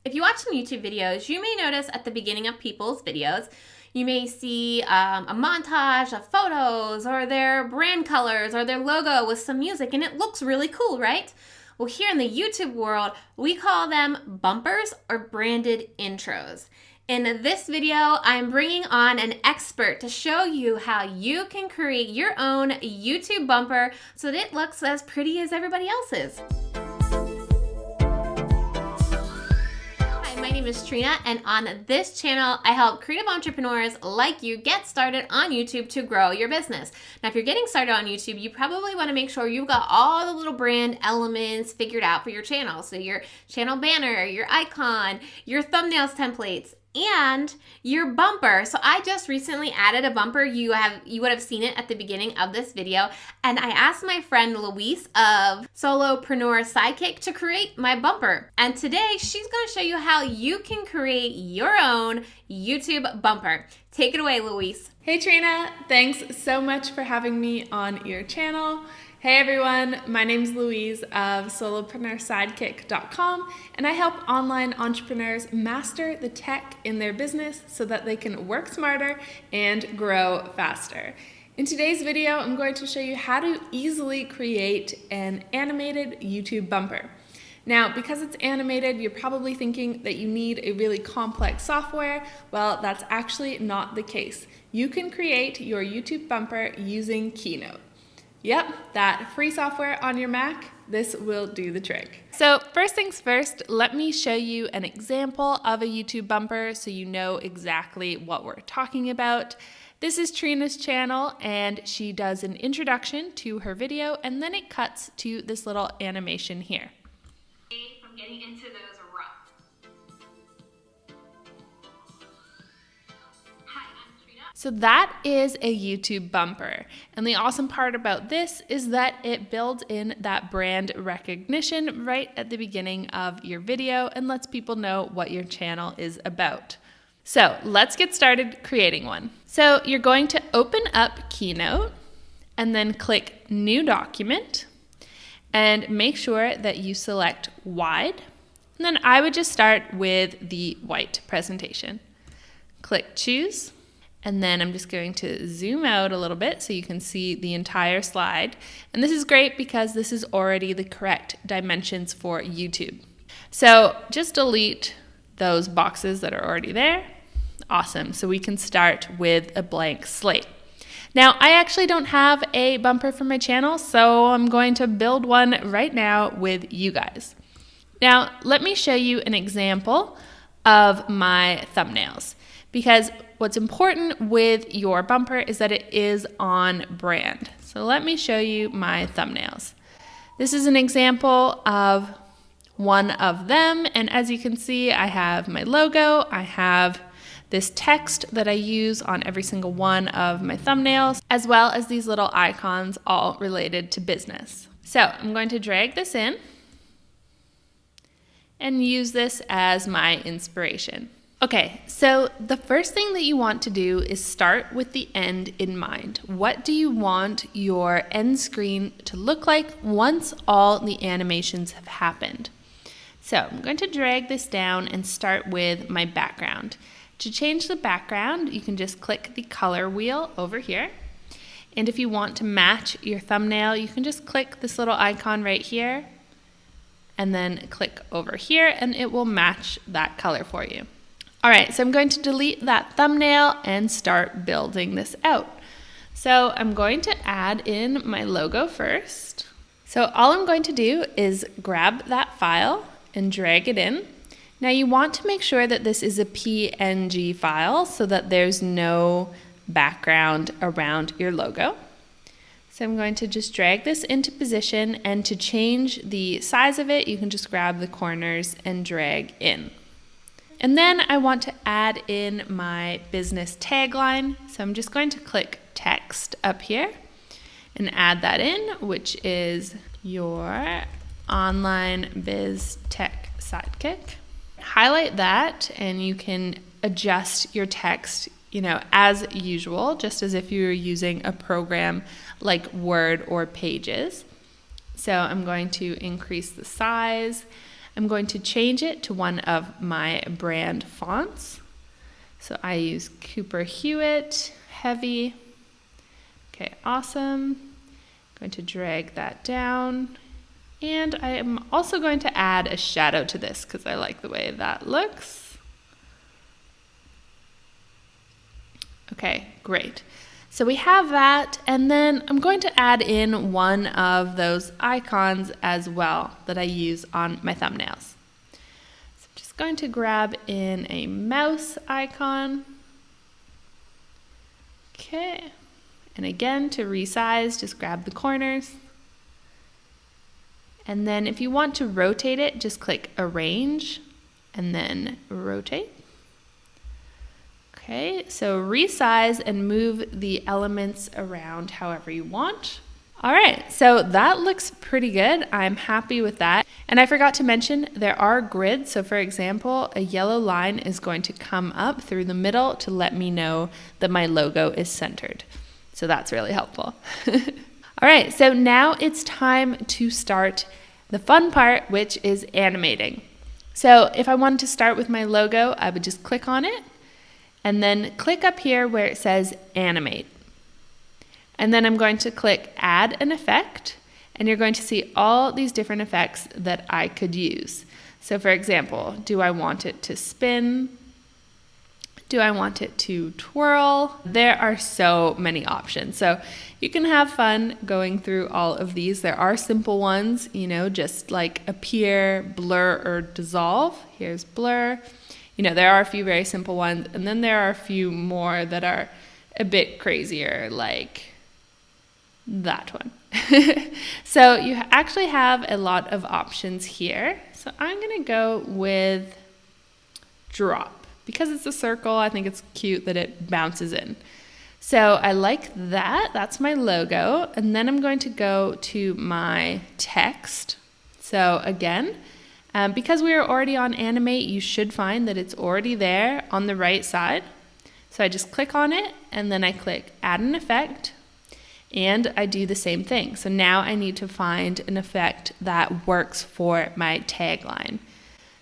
If you watch some YouTube videos, you may notice at the beginning of people's videos, you may see a montage of photos or their brand colors or their logo with some music, and it looks really cool, right? Well, here in the YouTube world, we call them bumpers or branded intros. In this video, I'm bringing on an expert to show you how you can create your own YouTube bumper so that it looks as pretty as everybody else's. My name is Trena, and on this channel, I help creative entrepreneurs like you get started on YouTube to grow your business. Now, if you're getting started on YouTube, you probably want to make sure you've got all the little brand elements figured out for your channel. So your channel banner, your icon, your thumbnails templates, and your bumper. So I just recently added a bumper. You would have seen it at the beginning of this video. And I asked my friend Louise of Solopreneur Sidekick to create my bumper. And today she's going to show you how you can create your own YouTube bumper. Take it away, Louise. Hey Trena, thanks so much for having me on your channel. Hey everyone, my name's Louise of solopreneursidekick.com, and I help online entrepreneurs master the tech in their business so that they can work smarter and grow faster. In today's video, I'm going to show you how to easily create an animated YouTube bumper. Now, because it's animated, you're probably thinking that you need a really complex software. Well, that's actually not the case. You can create your YouTube bumper using Keynote. Yep, that free software on your Mac, this will do the trick. So first things first, let me show you an example of a YouTube bumper so you know exactly what we're talking about. This is Trena's channel, and she does an introduction to her video, and then it cuts to this little animation here. From getting into those rough. So that is a YouTube bumper. And the awesome part about this is that it builds in that brand recognition right at the beginning of your video and lets people know what your channel is about. So let's get started creating one. So you're going to open up Keynote and then click New Document and make sure that you select Wide. And then I would just start with the white presentation. Click Choose. And then I'm just going to zoom out a little bit so you can see the entire slide. And this is great because this is already the correct dimensions for YouTube. So just delete those boxes that are already there. Awesome. So we can start with a blank slate. Now, I actually don't have a bumper for my channel, so I'm going to build one right now with you guys. Now, let me show you an example of my thumbnails, because what's important with your bumper is that it is on brand. So let me show you my thumbnails. This is an example of one of them, and as you can see, I have my logo, I have this text that I use on every single one of my thumbnails, as well as these little icons all related to business. So I'm going to drag this in and use this as my inspiration. Okay, so the first thing that you want to do is start with the end in mind. What do you want your end screen to look like once all the animations have happened? So I'm going to drag this down and start with my background. To change the background, you can just click the color wheel over here. And if you want to match your thumbnail, you can just click this little icon right here and then click over here, and it will match that color for you. All right, so I'm going to delete that thumbnail and start building this out. So I'm going to add in my logo first. So all I'm going to do is grab that file and drag it in. Now you want to make sure that this is a PNG file so that there's no background around your logo. So I'm going to just drag this into position, and to change the size of it, you can just grab the corners and drag in. And then I want to add in my business tagline. So I'm just going to click text up here and add that in, which is your online biz tech sidekick. Highlight that, and you can adjust your text, as usual, just as if you were using a program like Word or Pages. So I'm going to increase the size. I'm going to change it to one of my brand fonts. So I use Cooper Hewitt, heavy. Okay, awesome. I'm going to drag that down. And I am also going to add a shadow to this because I like the way that looks. Okay, great. So we have that, and then I'm going to add in one of those icons as well that I use on my thumbnails. So I'm just going to grab in a mouse icon. Okay, and again, to resize, just grab the corners. And then if you want to rotate it, just click Arrange and then Rotate. Okay, so resize and move the elements around however you want. All right, so that looks pretty good. I'm happy with that. And I forgot to mention there are grids. So for example, a yellow line is going to come up through the middle to let me know that my logo is centered. So that's really helpful. All right, so now it's time to start the fun part, which is animating. So if I wanted to start with my logo, I would just click on it and then click up here where it says Animate. And then I'm going to click Add an Effect, and you're going to see all these different effects that I could use. So for example, do I want it to spin? Do I want it to twirl? There are so many options. So you can have fun going through all of these. There are simple ones, you know, just like appear, blur, or dissolve. Here's blur. You know, there are a few very simple ones, and then there are a few more that are a bit crazier, like that one. So you actually have a lot of options here. So I'm gonna go with drop. Because it's a circle, I think it's cute that it bounces in. So I like that, that's my logo. And then I'm going to go to my text. So again, because we are already on Animate, you should find that it's already there on the right side. So I just click on it, and then I click Add an Effect, and I do the same thing. So now I need to find an effect that works for my tagline.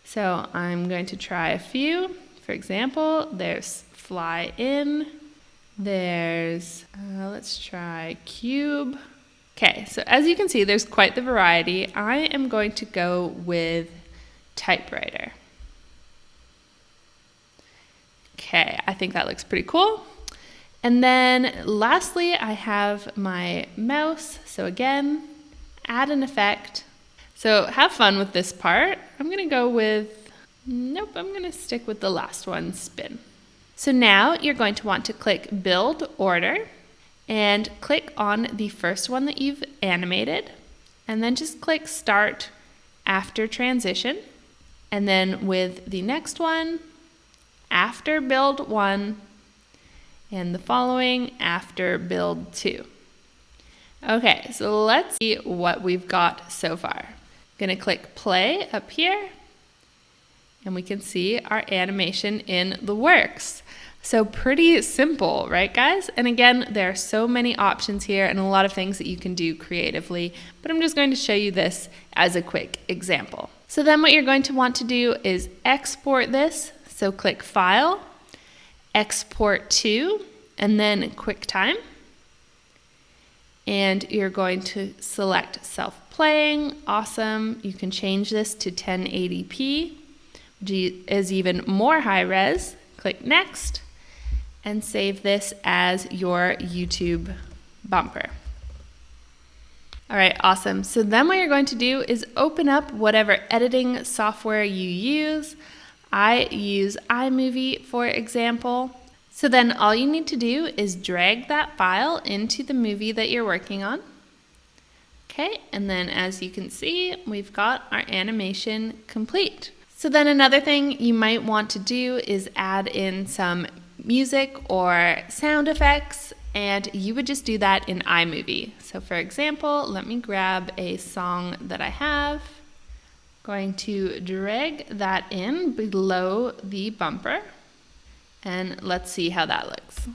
So I'm going to try a few. For example, there's fly in, there's, let's try cube. Okay, so as you can see, there's quite the variety. I am going to go with typewriter. Okay, I think that looks pretty cool. And then lastly, I have my mouse. So again, add an effect. So have fun with this part. I'm gonna go with, nope, I'm gonna stick with the last one, spin. So now you're going to want to click Build Order and click on the first one that you've animated, and then just click Start after Transition. And then with the next one, after Build 1, and the following after Build 2. Okay, so let's see what we've got so far. I'm gonna click Play up here, and we can see our animation in the works. So pretty simple, right guys? And again, there are so many options here and a lot of things that you can do creatively, but I'm just going to show you this as a quick example. So then what you're going to want to do is export this. So click File, Export to, and then QuickTime. And you're going to select self-playing, awesome. You can change this to 1080p, which is even more high res. Click Next, and save this as your YouTube bumper. All right, awesome. So then what you're going to do is open up whatever editing software you use. I use iMovie, for example. So then all you need to do is drag that file into the movie that you're working on. Okay, and then as you can see, we've got our animation complete. So then another thing you might want to do is add in some music or sound effects, and you would just do that in iMovie. So for example, let me grab a song that I have. Going to drag that in below the bumper, and let's see how that looks.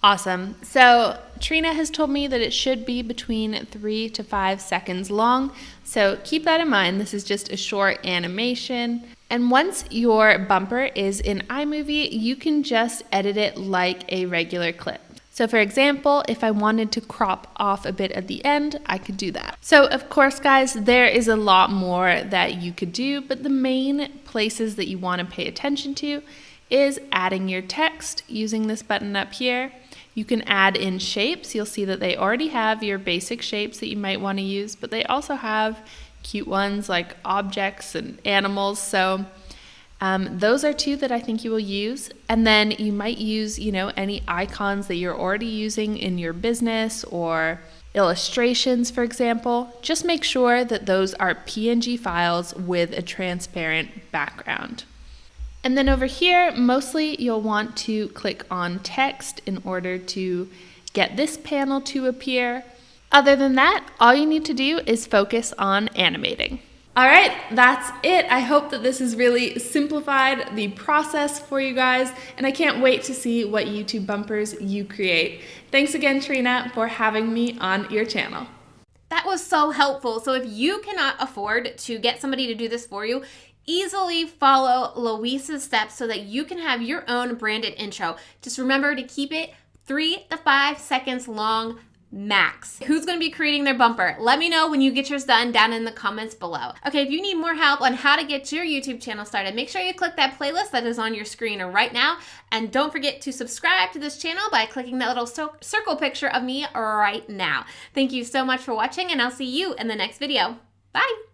Awesome. So Trena has told me that it should be between 3 to 5 seconds long, so keep that in mind. This is just a short animation. And once your bumper is in iMovie, you can just edit it like a regular clip. So for example, if I wanted to crop off a bit at the end, I could do that. So of course, guys, there is a lot more that you could do, but the main places that you want to pay attention to is adding your text using this button up here. You can add in shapes. You'll see that they already have your basic shapes that you might want to use, but they also have cute ones like objects and animals. So those are two that I think you will use. And then you might use, any icons that you're already using in your business or illustrations, for example. Just make sure that those are PNG files with a transparent background. And then over here, mostly you'll want to click on text in order to get this panel to appear. Other than that, all you need to do is focus on animating. All right, that's it. I hope that this has really simplified the process for you guys, and I can't wait to see what YouTube bumpers you create. Thanks again, Trena, for having me on your channel. That was so helpful. So if you cannot afford to get somebody to do this for you, easily follow Louise's steps so that you can have your own branded intro. Just remember to keep it 3 to 5 seconds long max. Who's going to be creating their bumper? Let me know when you get yours done down in the comments below. Okay, if you need more help on how to get your YouTube channel started, make sure you click that playlist that is on your screen right now. And don't forget to subscribe to this channel by clicking that little circle picture of me right now. Thank you so much for watching, and I'll see you in the next video. Bye!